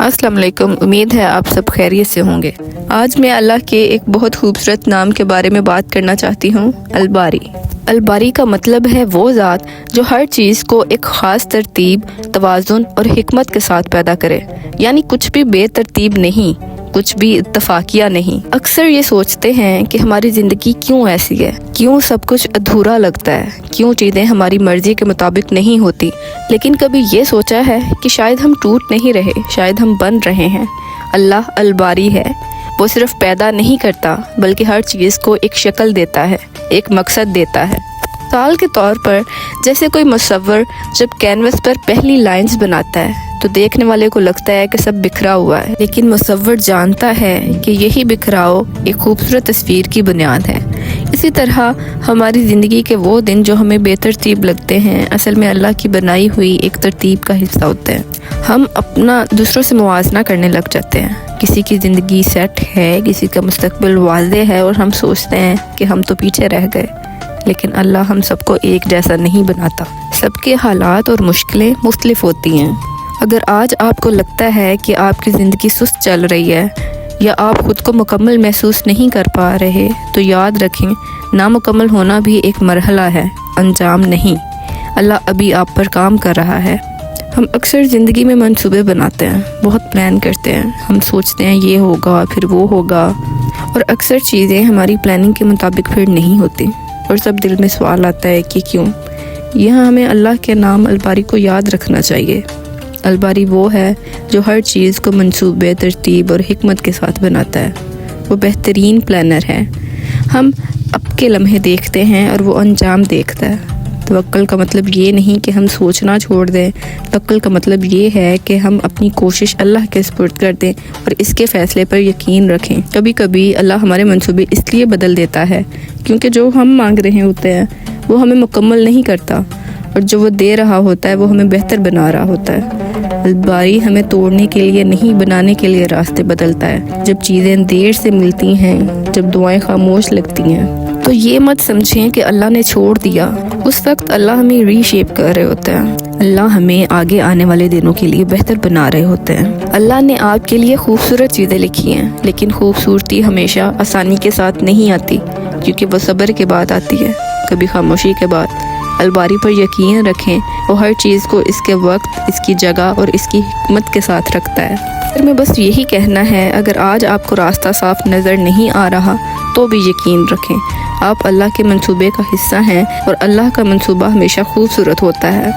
अस्सलाम वालेकुम। उम्मीद है आप सब खैरियत से होंगे। आज मैं अल्लाह के एक बहुत खूबसूरत नाम के बारे में बात करना चाहती हूँ, अलबारी। अलबारी का मतलब है वो ज़ात जो हर चीज़ को एक ख़ास तरतीब, तवाज़ुन और हिकमत के साथ पैदा करे, यानी कुछ भी बेतरतीब नहीं, कुछ भी इत्तफाकिया नहीं। अक्सर ये सोचते हैं कि हमारी ज़िंदगी क्यों ऐसी है, क्यों सब कुछ अधूरा लगता है, क्यों चीज़ें हमारी मर्ज़ी के मुताबिक नहीं होती। लेकिन कभी ये सोचा है कि शायद हम टूट नहीं रहे, शायद हम बन रहे हैं। अल्लाह अलबारी है, वो सिर्फ पैदा नहीं करता बल्कि हर चीज़ को एक शक्ल देता है, एक मकसद देता है। मिसाल के तौर पर जैसे कोई मुसव्विर जब कैनवस पर पहली लाइंस बनाता है तो देखने वाले को लगता है कि सब बिखरा हुआ है, लेकिन मुसव्विर जानता है कि यही बिखराव एक खूबसूरत तस्वीर की बुनियाद है। इसी तरह हमारी ज़िंदगी के वो दिन जो हमें बेतरतीब लगते हैं, असल में अल्लाह की बनाई हुई एक तरतीब का हिस्सा होते हैं। हम अपना दूसरों से मुवाजना करने लग जाते हैं। किसी की ज़िंदगी सेट है, किसी का मुस्तकबिल वाज़े है और हम सोचते हैं कि हम तो पीछे रह गए। लेकिन अल्लाह हम सबको एक जैसा नहीं बनाता। सबके हालात और मुश्किलें मुख्तलिफ होती हैं। अगर आज आपको लगता है कि आपकी ज़िंदगी सुस्त चल रही है या आप ख़ुद को मुकम्मल महसूस नहीं कर पा रहे, तो याद रखें, नामुकम्मल होना भी एक मरहला है, अंजाम नहीं। अल्लाह अभी आप पर काम कर रहा है। हम अक्सर ज़िंदगी में मंसूबे बनाते हैं, बहुत प्लान करते हैं। हम सोचते हैं ये होगा, फिर वो होगा, और अक्सर चीज़ें हमारी प्लानिंग के मुताबिक फिर नहीं होती। और सब दिल में सवाल आता है कि क्यों। यहाँ हमें अल्लाह के नाम अलबारी को याद रखना चाहिए। अलबारी वो है जो हर चीज़ को मंसूबे, तरतीब और हिकमत के साथ बनाता है। वो बेहतरीन प्लानर है। हम अब के लम्हे देखते हैं और वो अंजाम देखता है। तवक्कुल का मतलब ये नहीं कि हम सोचना छोड़ दें। तवक्कुल का मतलब ये है कि हम अपनी कोशिश अल्लाह के सुपुर्द कर दें और इसके फ़ैसले पर यकीन रखें। कभी कभी अल्लाह हमारे मंसूबे इसलिए बदल देता है क्योंकि जो हम मांग रहे होते हैं वो हमें मुकम्मल नहीं करता, और जो वो दे रहा होता है वो हमें बेहतर बना रहा होता है। अलबारी हमें तोड़ने के लिए नहीं, बनाने के लिए रास्ते बदलता है। जब चीज़ें देर से मिलती हैं, जब दुआएं खामोश लगती हैं, तो ये मत समझें कि अल्लाह ने छोड़ दिया। उस वक्त अल्लाह हमें रीशेप कर रहे होते हैं। अल्लाह हमें आगे आने वाले दिनों के लिए बेहतर बना रहे होते हैं। अल्लाह ने आपके लिए खूबसूरत चीज़ें लिखी हैं, लेकिन खूबसूरती हमेशा आसानी के साथ नहीं आती, क्योंकि वो सब्र के बाद आती है, कभी खामोशी के बाद। अलबारी पर यकीन रखें, वो हर चीज़ को इसके वक्त, इसकी जगह और इसकी हिकमत के साथ रखता है। फिर मैं बस यही कहना है, अगर आज आपको रास्ता साफ नज़र नहीं आ रहा तो भी यकीन रखें, आप अल्लाह के मंसूबे का हिस्सा हैं और अल्लाह का मंसूबा हमेशा खूबसूरत होता है।